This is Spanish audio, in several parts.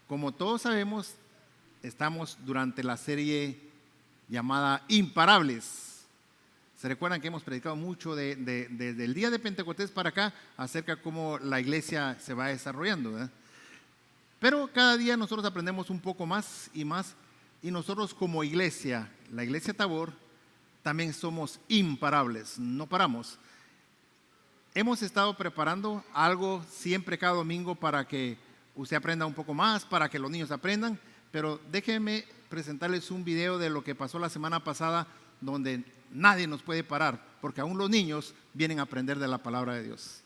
Como todos sabemos, estamos durante la serie llamada Imparables. Se recuerdan que hemos predicado mucho desde el día de Pentecostés para acá acerca de cómo la iglesia se va desarrollando, ¿verdad? Pero cada día nosotros aprendemos un poco más, y nosotros como iglesia, la iglesia Tabor, también somos imparables, no paramos. Hemos estado preparando algo siempre cada domingo para que usted aprenda un poco más, para que los niños aprendan, pero déjenme presentarles un video de lo que pasó la semana pasada, donde nadie nos puede parar, porque aún los niños vienen a aprender de la palabra de Dios.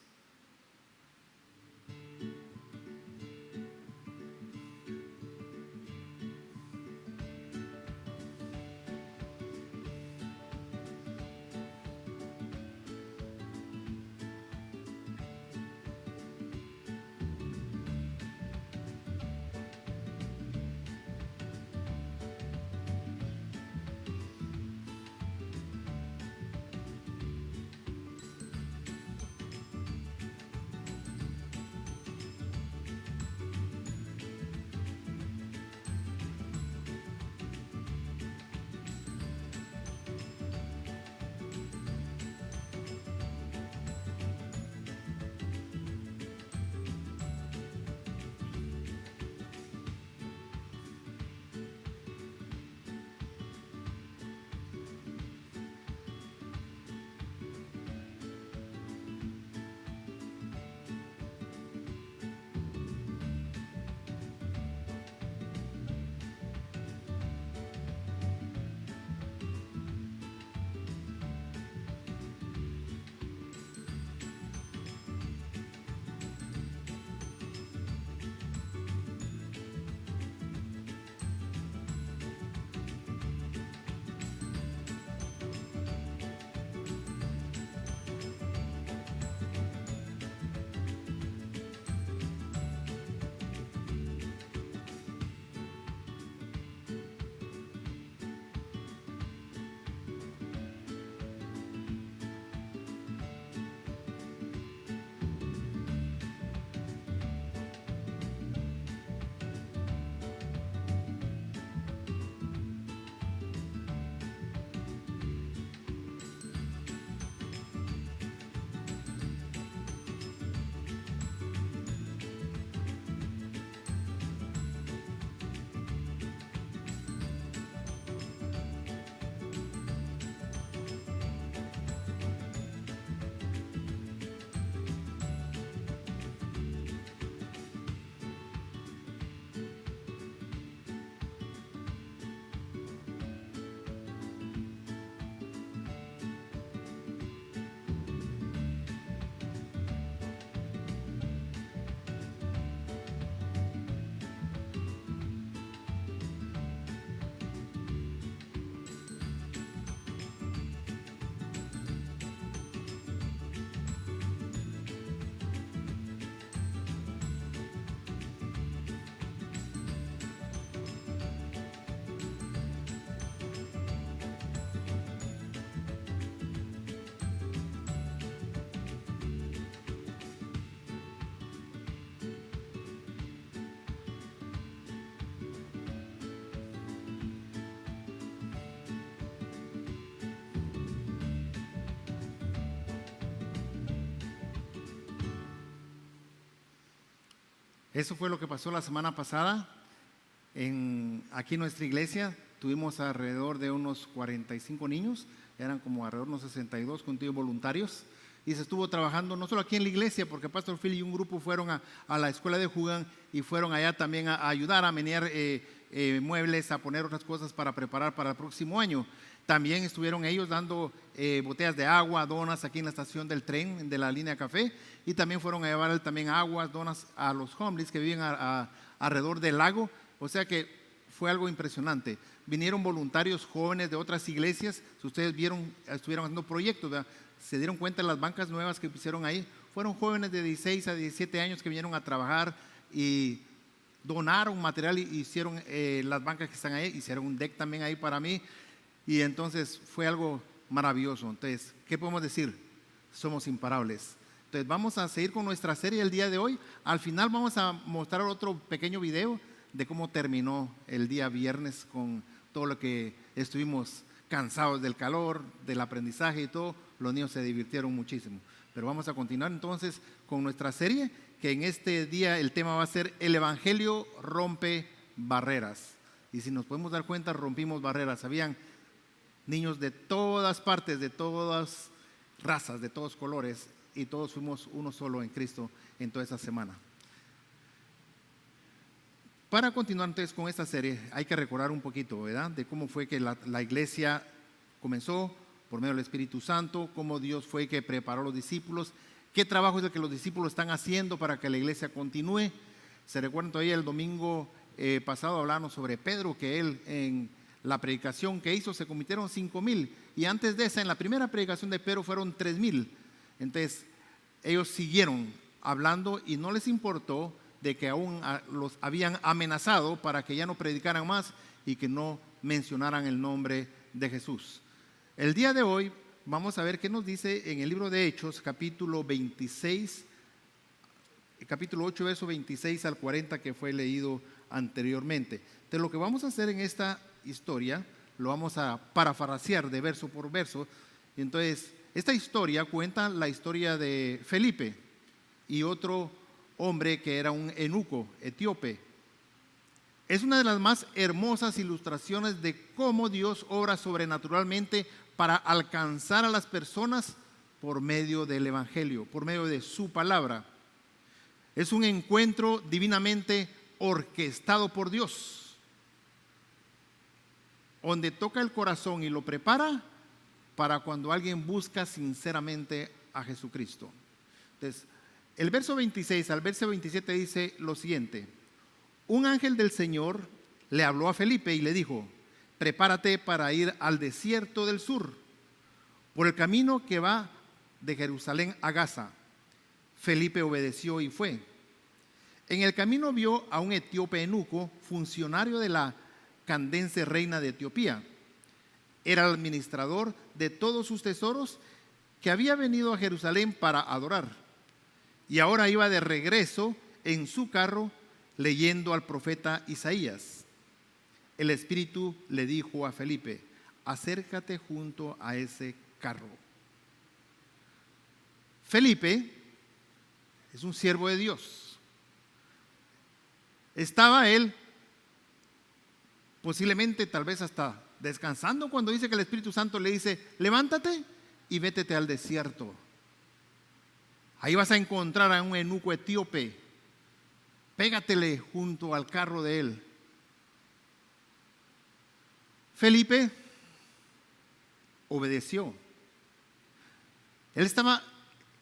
Eso fue lo que pasó la semana pasada. Aquí en nuestra iglesia tuvimos alrededor de unos 45 niños, eran como alrededor de unos 62 contigo voluntarios, y se estuvo trabajando no solo aquí en la iglesia, porque Pastor Phil y un grupo fueron a la escuela de Jugan y fueron allá también a ayudar a menear muebles, a poner otras cosas para preparar para el próximo año. También estuvieron ellos dando botellas de agua, donas aquí en la estación del tren de la línea café, y también fueron a llevar también aguas, donas a los homeless que viven alrededor del lago. O sea que fue algo impresionante. Vinieron voluntarios jóvenes de otras iglesias. Si ustedes vieron, estuvieron haciendo proyectos, ¿verdad? Se dieron cuenta de las bancas nuevas que pusieron ahí. Fueron jóvenes de 16 a 17 años que vinieron a trabajar y donaron material y hicieron las bancas que están ahí, hicieron un deck también ahí para mí, y entonces fue algo maravilloso. Entonces, ¿qué podemos decir? Somos imparables. Entonces vamos a seguir con nuestra serie el día de hoy. Al final vamos a mostrar otro pequeño video de cómo terminó el día viernes con todo lo que estuvimos cansados del calor, del aprendizaje y todo. Los niños se divirtieron muchísimo. Pero vamos a continuar entonces con nuestra serie, que en este día el tema va a ser el Evangelio rompe barreras. Y si nos podemos dar cuenta, rompimos barreras. Habían niños de todas partes, de todas razas, de todos colores, y todos fuimos uno solo en Cristo en toda esa semana. Para continuar entonces con esta serie, hay que recordar un poquito, ¿verdad?, de cómo fue que la iglesia comenzó por medio del Espíritu Santo, cómo Dios fue que preparó a los discípulos, qué trabajo es el que los discípulos están haciendo para que la iglesia continúe. Se recuerdan todavía el domingo pasado hablamos sobre Pedro, que él en la predicación que hizo se convirtieron 5,000, y antes de esa, en la primera predicación de Pedro, fueron 3,000. Entonces ellos siguieron hablando y no les importó de que aún los habían amenazado para que ya no predicaran más y que no mencionaran el nombre de Jesús. El día de hoy vamos a ver qué nos dice en el libro de Hechos, capítulo 26, capítulo 8, verso 26 al 40, que fue leído anteriormente. Entonces, lo que vamos a hacer en esta historia, lo vamos a parafrasear de verso por verso. Entonces, esta historia cuenta la historia de Felipe y otro hombre que era un eunuco etíope. Es una de las más hermosas ilustraciones de cómo Dios obra sobrenaturalmente para alcanzar a las personas por medio del Evangelio, por medio de su palabra. Es un encuentro divinamente orquestado por Dios, donde toca el corazón y lo prepara para cuando alguien busca sinceramente a Jesucristo. Entonces, el verso 26 al verso 27 dice lo siguiente: un ángel del Señor le habló a Felipe y le dijo: prepárate para ir al desierto del sur, por el camino que va de Jerusalén a Gaza. Felipe obedeció y fue. En el camino vio a un etíope eunuco, funcionario de la Candace reina de Etiopía. Era el administrador de todos sus tesoros, que había venido a Jerusalén para adorar, y ahora iba de regreso en su carro leyendo al profeta Isaías. El Espíritu le dijo a Felipe: acércate junto a ese carro. Felipe es un siervo de Dios. Estaba él posiblemente, tal vez hasta descansando, cuando dice que el Espíritu Santo le dice: levántate y vétete al desierto. Ahí vas a encontrar a un eunuco etíope, pégatele junto al carro de él. Felipe obedeció. Él estaba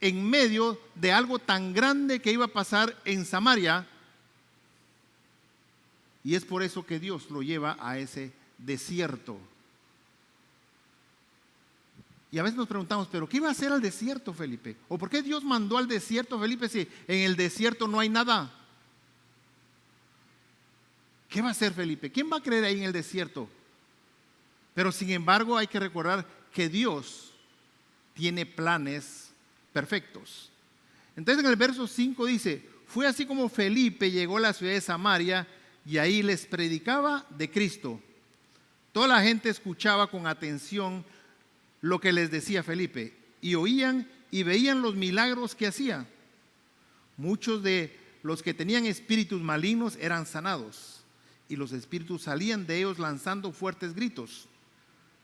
en medio de algo tan grande que iba a pasar en Samaria, y es por eso que Dios lo lleva a ese desierto. Y a veces nos preguntamos: ¿pero qué iba a hacer al desierto Felipe? ¿O por qué Dios mandó al desierto Felipe si en el desierto no hay nada? ¿Qué va a hacer Felipe? ¿Quién va a creer ahí en el desierto? Pero sin embargo hay que recordar que Dios tiene planes perfectos. Entonces en el verso 5 dice: fue así como Felipe llegó a la ciudad de Samaria y ahí les predicaba de Cristo. Toda la gente escuchaba con atención lo que les decía Felipe, y oían y veían los milagros que hacía. Muchos de los que tenían espíritus malignos eran sanados, y los espíritus salían de ellos lanzando fuertes gritos.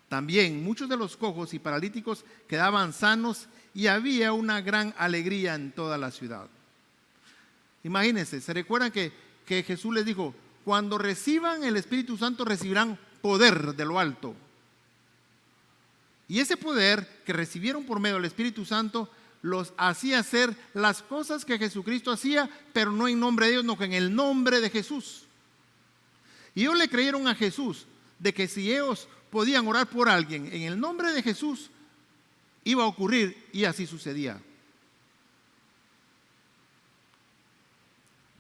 También muchos de los cojos y paralíticos quedaban sanos, y había una gran alegría en toda la ciudad. Imagínense, se recuerdan que Jesús les dijo: cuando reciban el Espíritu Santo recibirán poder de lo alto. Y ese poder que recibieron por medio del Espíritu Santo los hacía hacer las cosas que Jesucristo hacía, pero no en nombre de Dios, sino que en el nombre de Jesús. Y ellos le creyeron a Jesús de que si ellos podían orar por alguien en el nombre de Jesús, iba a ocurrir, y así sucedía.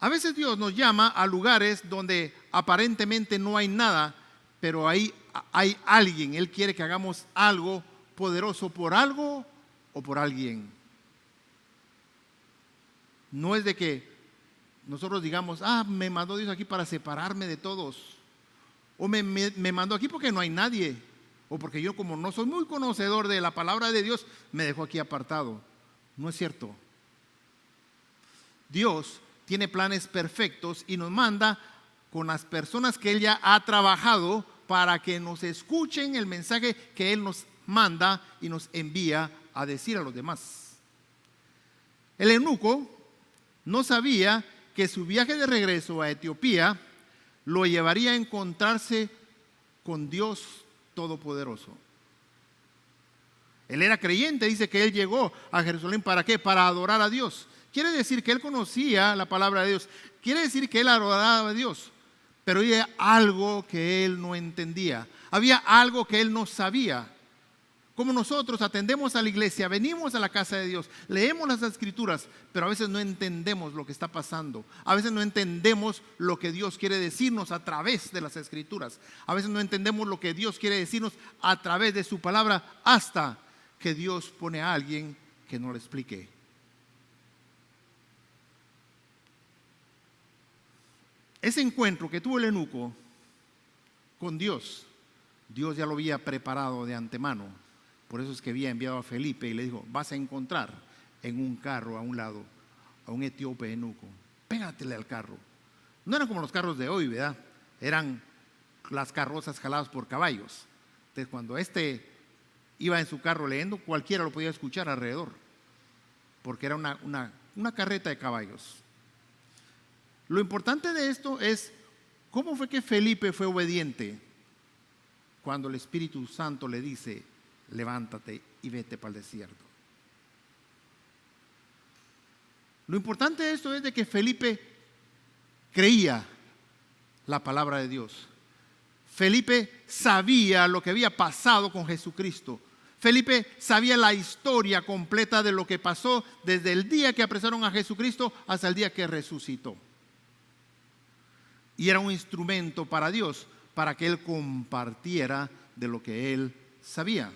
A veces Dios nos llama a lugares donde aparentemente no hay nada, pero ahí hay alguien. Él quiere que hagamos algo poderoso por algo o por alguien. No es de que nosotros digamos, me mandó Dios aquí para separarme de todos, o me mandó aquí porque no hay nadie, o porque yo, como no soy muy conocedor de la palabra de Dios, me dejó aquí apartado. No es cierto. Dios tiene planes perfectos y nos manda con las personas que Él ya ha trabajado para que nos escuchen el mensaje que Él nos manda y nos envía a decir a los demás. El eunuco no sabía que su viaje de regreso a Etiopía lo llevaría a encontrarse con Dios Todopoderoso. Él era creyente, dice que él llegó a Jerusalén, ¿para qué? Para adorar a Dios. Quiere decir que él conocía la palabra de Dios, quiere decir que él adoraba a Dios, pero había algo que él no entendía, había algo que él no sabía. Como nosotros atendemos a la iglesia, venimos a la casa de Dios, leemos las escrituras, pero a veces no entendemos lo que está pasando. A veces no entendemos lo que Dios quiere decirnos a través de las escrituras. A veces no entendemos lo que Dios quiere decirnos a través de su palabra, hasta que Dios pone a alguien que nos lo explique. Ese encuentro que tuvo el eunuco con Dios, Dios ya lo había preparado de antemano. Por eso es que había enviado a Felipe y le dijo: vas a encontrar en un carro a un lado a un etíope eunuco, pégatele al carro. No eran como los carros de hoy, ¿verdad? Eran las carrozas jaladas por caballos. Entonces, cuando iba en su carro leyendo, cualquiera lo podía escuchar alrededor, porque era una carreta de caballos. Lo importante de esto es cómo fue que Felipe fue obediente cuando el Espíritu Santo le dice: levántate y vete para el desierto. Lo importante de esto es de que Felipe creía la palabra de Dios. Felipe sabía lo que había pasado con Jesucristo. Felipe sabía la historia completa de lo que pasó desde el día que apresaron a Jesucristo hasta el día que resucitó. Y era un instrumento para Dios, para que Él compartiera de lo que Él sabía.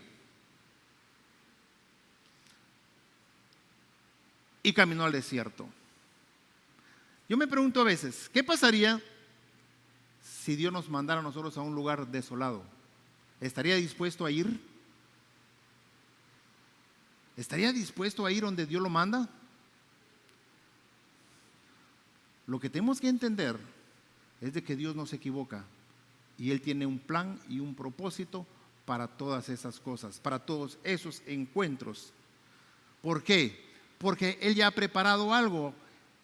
Y caminó al desierto. Yo me pregunto a veces, ¿qué pasaría si Dios nos mandara a nosotros a un lugar desolado? ¿Estaría dispuesto a ir? ¿Estaría dispuesto a ir donde Dios lo manda? Lo que tenemos que entender es de que Dios no se equivoca y Él tiene un plan y un propósito para todas esas cosas, para todos esos encuentros. ¿Por qué? Porque Él ya ha preparado algo.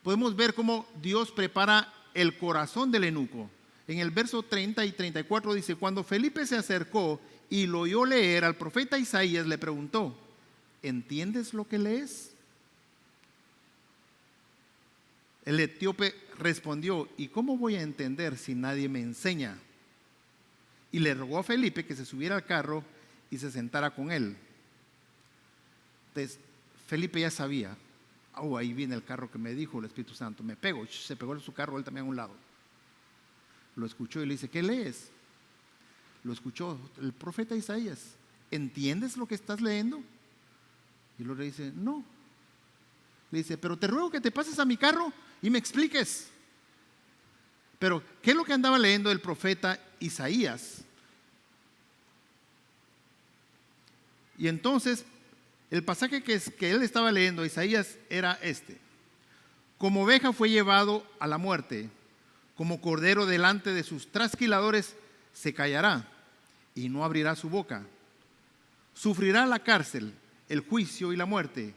Podemos ver cómo Dios prepara el corazón del eunuco. En el verso 30 y 34 dice: cuando Felipe se acercó y lo oyó leer, al profeta Isaías le preguntó: ¿entiendes lo que lees? El etíope respondió: ¿y cómo voy a entender si nadie me enseña? Y le rogó a Felipe que se subiera al carro y se sentara con él. Entonces Felipe ya sabía: ahí viene el carro que me dijo el Espíritu Santo. Me pego. Se pegó en su carro, él también a un lado. Lo escuchó y le dice: ¿qué lees? Lo escuchó el profeta Isaías. ¿Entiendes lo que estás leyendo? Y luego le dice: no. Le dice: pero te ruego que te pases a mi carro y me expliques. Pero ¿qué es lo que andaba leyendo el profeta Isaías? Y entonces el pasaje que él estaba leyendo, Isaías, era este: como oveja fue llevado a la muerte, como cordero delante de sus trasquiladores se callará y no abrirá su boca. Sufrirá la cárcel, el juicio y la muerte.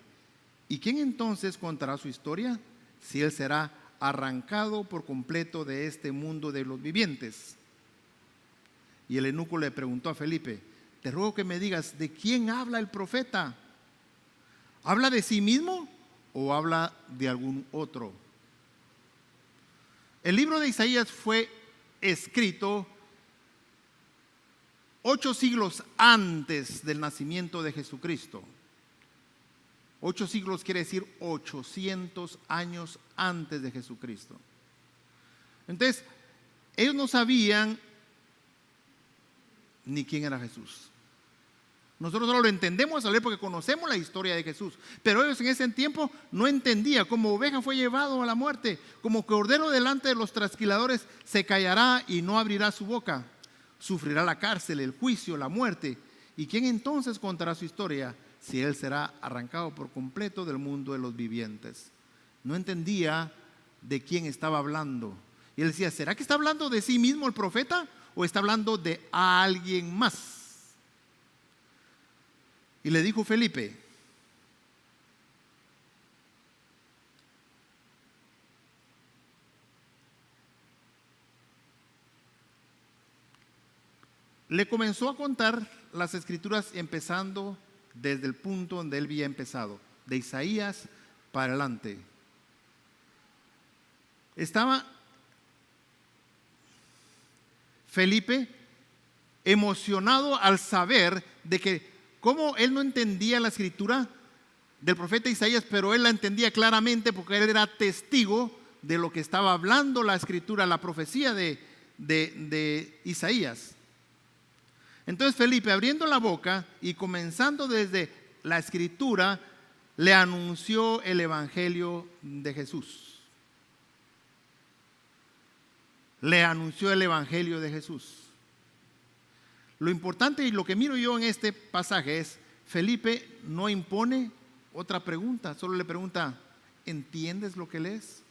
¿Y quién entonces contará su historia? Si él será arrancado por completo de este mundo de los vivientes. Y el eunuco le preguntó a Felipe: te ruego que me digas, ¿de quién habla el profeta? ¿Habla de sí mismo o habla de algún otro? El libro de Isaías fue escrito 8 siglos antes del nacimiento de Jesucristo. 8 siglos quiere decir 800 años antes de Jesucristo. Entonces, ellos no sabían ni quién era Jesús. Nosotros solo lo entendemos al leer porque conocemos la historia de Jesús. Pero ellos en ese tiempo no entendían. Como oveja fue llevado a la muerte, como cordero delante de los trasquiladores se callará y no abrirá su boca. Sufrirá la cárcel, el juicio, la muerte. ¿Y quién entonces contará su historia si él será arrancado por completo del mundo de los vivientes? No entendía de quién estaba hablando. Y él decía, ¿será que está hablando de sí mismo el profeta o está hablando de alguien más? Y le dijo Felipe, le comenzó a contar las escrituras empezando desde el punto donde él había empezado, de Isaías para adelante. Estaba Felipe emocionado al saber de que como él no entendía la escritura del profeta Isaías, pero él la entendía claramente porque él era testigo de lo que estaba hablando la escritura, la profecía de Isaías. Entonces Felipe, abriendo la boca y comenzando desde la escritura, le anunció el evangelio de Jesús. Le anunció el evangelio de Jesús. Lo importante y lo que miro yo en este pasaje es, Felipe no impone otra pregunta, solo le pregunta, ¿entiendes lo que lees?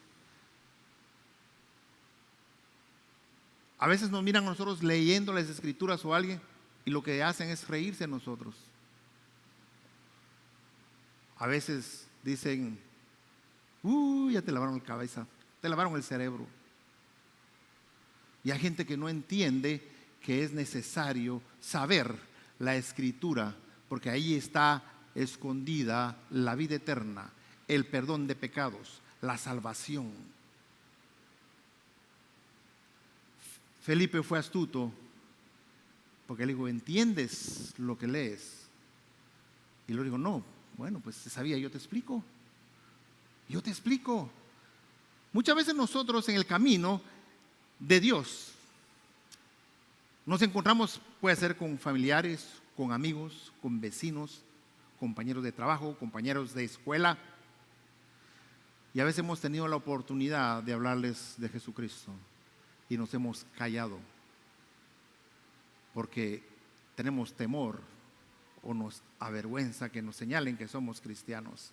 A veces nos miran a nosotros leyendo las escrituras o alguien y lo que hacen es reírse de nosotros. A veces dicen, ya te lavaron la cabeza, te lavaron el cerebro. Y hay gente que no entiende que es necesario saber la escritura, porque ahí está escondida la vida eterna, el perdón de pecados, la salvación. Felipe fue astuto porque le dijo, ¿entiendes lo que lees? Y luego dijo, no, bueno, pues sabía, yo te explico. Muchas veces nosotros en el camino de Dios nos encontramos, puede ser con familiares, con amigos, con vecinos, compañeros de trabajo, compañeros de escuela. Y a veces hemos tenido la oportunidad de hablarles de Jesucristo y nos hemos callado porque tenemos temor o nos avergüenza que nos señalen que somos cristianos.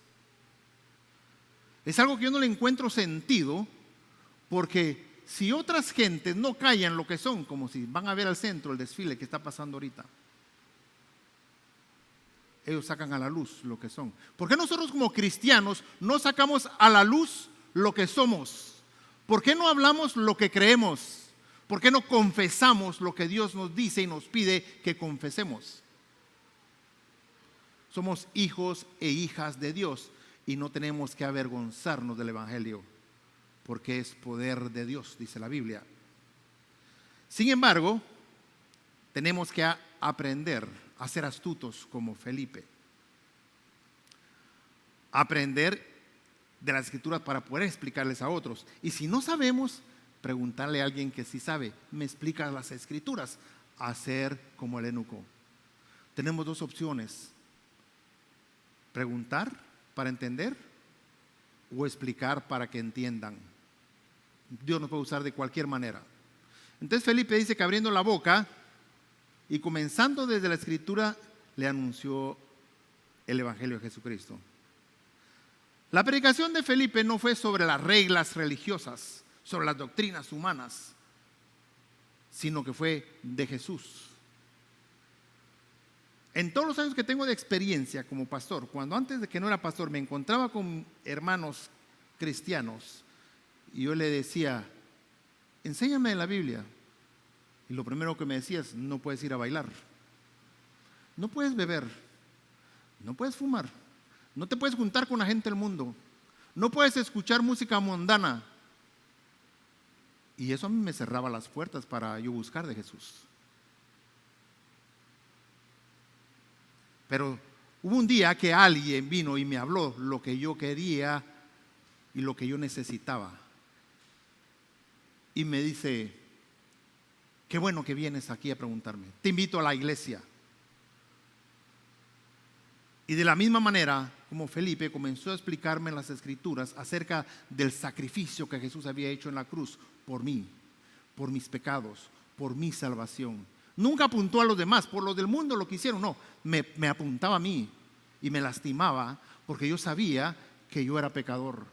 Es algo que yo no le encuentro sentido, porque si otras gentes no callan lo que son, como si van a ver al centro el desfile que está pasando ahorita, ellos sacan a la luz lo que son. ¿Por qué nosotros como cristianos no sacamos a la luz lo que somos? ¿Por qué no hablamos lo que creemos? ¿Por qué no confesamos lo que Dios nos dice y nos pide que confesemos? Somos hijos e hijas de Dios y no tenemos que avergonzarnos del evangelio, porque es poder de Dios, dice la Biblia. Sin embargo, tenemos que aprender a ser astutos como Felipe. Aprender de las escrituras para poder explicarles a otros. Y si no sabemos, preguntarle a alguien que sí sabe, ¿me explica las escrituras? Hacer como el eunuco. Tenemos dos opciones: preguntar para entender o explicar para que entiendan. Dios nos puede usar de cualquier manera. Entonces Felipe dice que abriendo la boca y comenzando desde la escritura le anunció el evangelio de Jesucristo. La predicación de Felipe no fue sobre las reglas religiosas, sobre las doctrinas humanas, sino que fue de Jesús. En todos los años que tengo de experiencia como pastor, cuando antes de que no era pastor me encontraba con hermanos cristianos y yo le decía, enséñame la Biblia, y lo primero que me decía es, no puedes ir a bailar, no puedes beber, no puedes fumar, no te puedes juntar con la gente del mundo, no puedes escuchar música mundana. Y eso a mí me cerraba las puertas para yo buscar de Jesús. Pero hubo un día que alguien vino y me habló lo que yo quería y lo que yo necesitaba. Y me dice, qué bueno que vienes aquí a preguntarme. Te invito a la iglesia. Y de la misma manera como Felipe comenzó a explicarme en las Escrituras acerca del sacrificio que Jesús había hecho en la cruz por mí, por mis pecados, por mi salvación. Nunca apuntó a los demás, por los del mundo lo que hicieron, no, me apuntaba a mí y me lastimaba porque yo sabía que yo era pecador.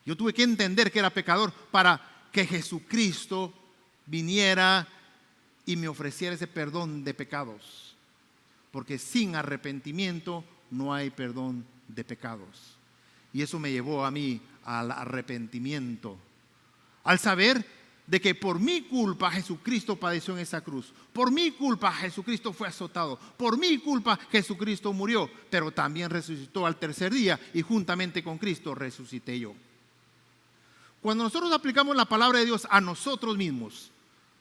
Yo tuve que entender que era pecador para que Jesucristo viniera y me ofreciera ese perdón de pecados, porque sin arrepentimiento no hay perdón de pecados. Y eso me llevó a mí al arrepentimiento, al saber de que por mi culpa Jesucristo padeció en esa cruz, por mi culpa Jesucristo fue azotado, por mi culpa Jesucristo murió, pero también resucitó al tercer día y juntamente con Cristo resucité yo. Cuando nosotros aplicamos la palabra de Dios a nosotros mismos,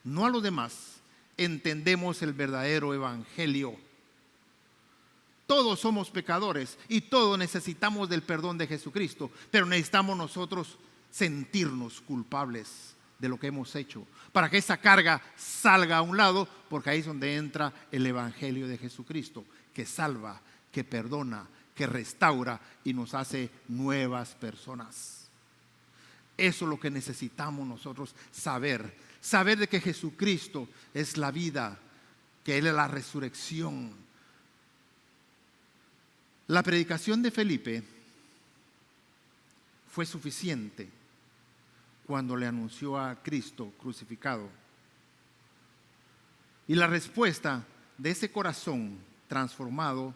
no a los demás, entendemos el verdadero evangelio. Todos somos pecadores y todos necesitamos del perdón de Jesucristo, pero necesitamos nosotros sentirnos culpables de lo que hemos hecho, para que esa carga salga a un lado, porque ahí es donde entra el evangelio de Jesucristo, que salva, que perdona, que restaura y nos hace nuevas personas. Eso es lo que necesitamos nosotros saber de que Jesucristo es la vida, que Él es la resurrección. La predicación de Felipe fue suficiente cuando le anunció a Cristo crucificado. Y la respuesta de ese corazón transformado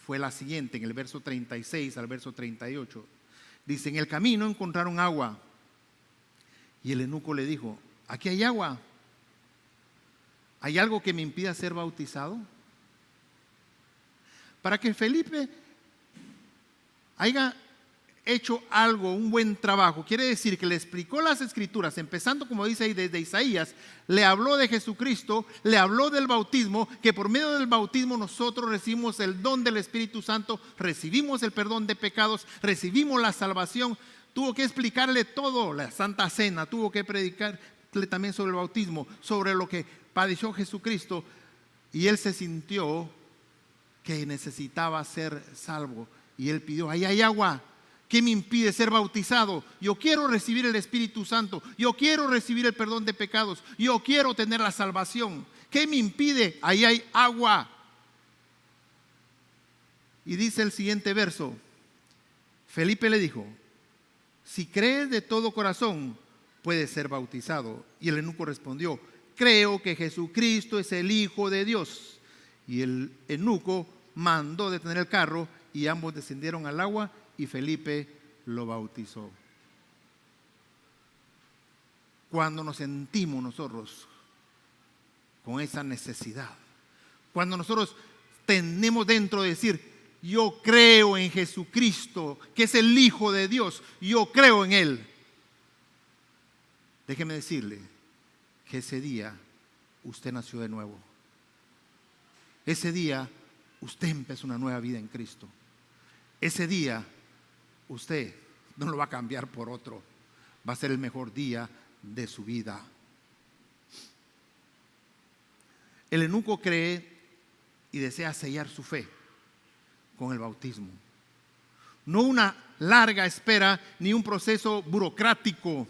fue la siguiente, en el verso 36 al verso 38. Dice: en el camino encontraron agua y el eunuco le dijo: aquí hay agua, ¿hay algo que me impida ser bautizado? Para que Felipe haya hecho algo, un buen trabajo, quiere decir que le explicó las Escrituras, empezando como dice ahí desde Isaías, le habló de Jesucristo, le habló del bautismo, que por medio del bautismo nosotros recibimos el don del Espíritu Santo, recibimos el perdón de pecados, recibimos la salvación. Tuvo que explicarle todo, la Santa Cena, tuvo que predicarle también sobre el bautismo, sobre lo que padeció Jesucristo, y él se sintió que necesitaba ser salvo, y él pidió: ahí hay agua, ¿qué me impide ser bautizado? Yo quiero recibir el Espíritu Santo, yo quiero recibir el perdón de pecados, yo quiero tener la salvación, ¿qué me impide? Ahí hay agua. Y dice el siguiente verso: Felipe le dijo: si crees de todo corazón, puedes ser bautizado. Y el eunuco respondió: creo que Jesucristo es el Hijo de Dios. Y el eunuco mandó detener el carro y ambos descendieron al agua y Felipe lo bautizó. Cuando nos sentimos nosotros con esa necesidad, cuando nosotros tenemos dentro de decir: yo creo en Jesucristo, que es el Hijo de Dios, yo creo en Él, déjeme decirle que ese día usted nació de nuevo. Ese día usted empezó una nueva vida en Cristo. Ese día usted no lo va a cambiar por otro, va a ser el mejor día de su vida. El eunuco cree y desea sellar su fe con el bautismo. No una larga espera ni un proceso burocrático.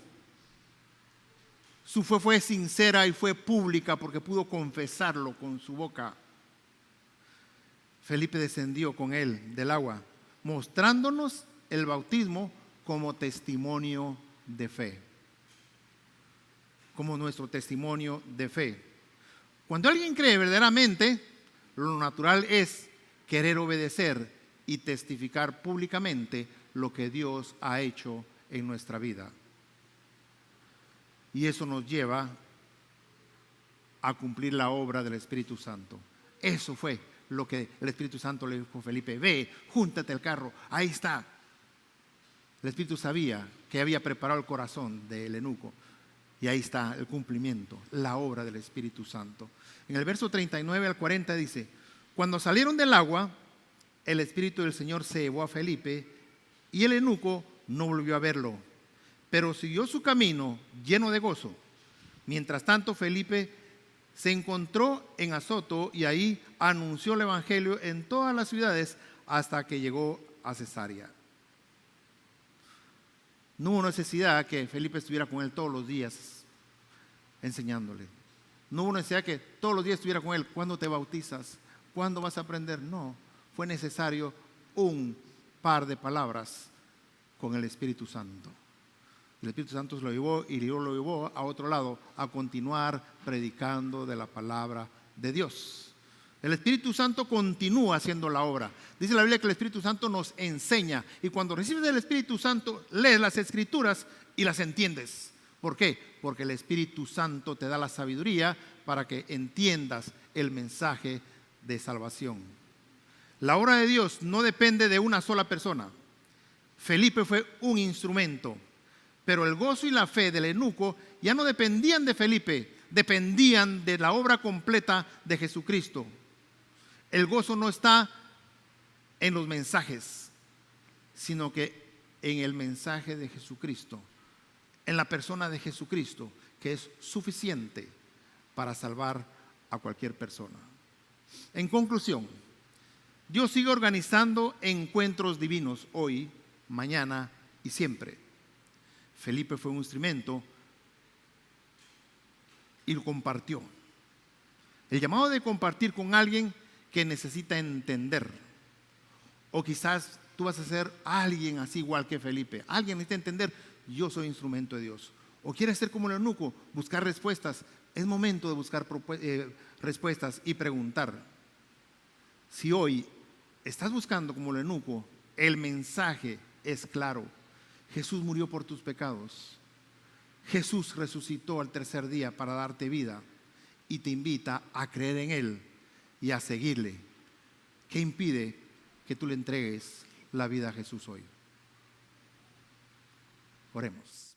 Su fe fue sincera y fue pública porque pudo confesarlo con su boca. Felipe descendió con él del agua, mostrándonos el bautismo como testimonio de fe, como nuestro testimonio de fe. Cuando alguien cree verdaderamente, lo natural es querer obedecer y testificar públicamente lo que Dios ha hecho en nuestra vida. Y eso nos lleva a cumplir la obra del Espíritu Santo. Eso fue lo que el Espíritu Santo le dijo a Felipe: ve, júntate al carro, ahí está. El Espíritu sabía que había preparado el corazón del eunuco y ahí está el cumplimiento, la obra del Espíritu Santo. En el verso 39 al 40 dice: cuando salieron del agua, el Espíritu del Señor se llevó a Felipe y el eunuco no volvió a verlo, pero siguió su camino lleno de gozo. Mientras tanto, Felipe se encontró en Azoto y ahí anunció el evangelio en todas las ciudades hasta que llegó a Cesarea. No hubo necesidad que Felipe estuviera con él todos los días enseñándole. No hubo necesidad que todos los días estuviera con él. ¿Cuándo te bautizas? ¿Cuándo vas a aprender? No, fue necesario un par de palabras con el Espíritu Santo. El Espíritu Santo lo llevó y lo llevó a otro lado a continuar predicando de la palabra de Dios. El Espíritu Santo continúa haciendo la obra. Dice la Biblia que el Espíritu Santo nos enseña, y cuando recibes el Espíritu Santo lees las Escrituras y las entiendes. ¿Por qué? Porque el Espíritu Santo te da la sabiduría para que entiendas el mensaje de salvación. La obra de Dios no depende de una sola persona. Felipe fue un instrumento, pero el gozo y la fe del eunuco ya no dependían de Felipe, dependían de la obra completa de Jesucristo. El gozo no está en los mensajes, sino que en el mensaje de Jesucristo, en la persona de Jesucristo, que es suficiente para salvar a cualquier persona. En conclusión, Dios sigue organizando encuentros divinos hoy, mañana y siempre. Felipe fue un instrumento y lo compartió. El llamado de compartir con alguien que necesita entender, o quizás tú vas a ser alguien así igual que Felipe, alguien necesita entender, yo soy instrumento de Dios, o quieres ser como el eunuco, buscar respuestas. Es momento de buscar respuestas y preguntar. Si hoy estás buscando como el eunuco, el mensaje es claro. Jesús murió por tus pecados. Jesús resucitó al tercer día para darte vida y te invita a creer en Él y a seguirle. ¿Qué impide que tú le entregues la vida a Jesús hoy? Oremos.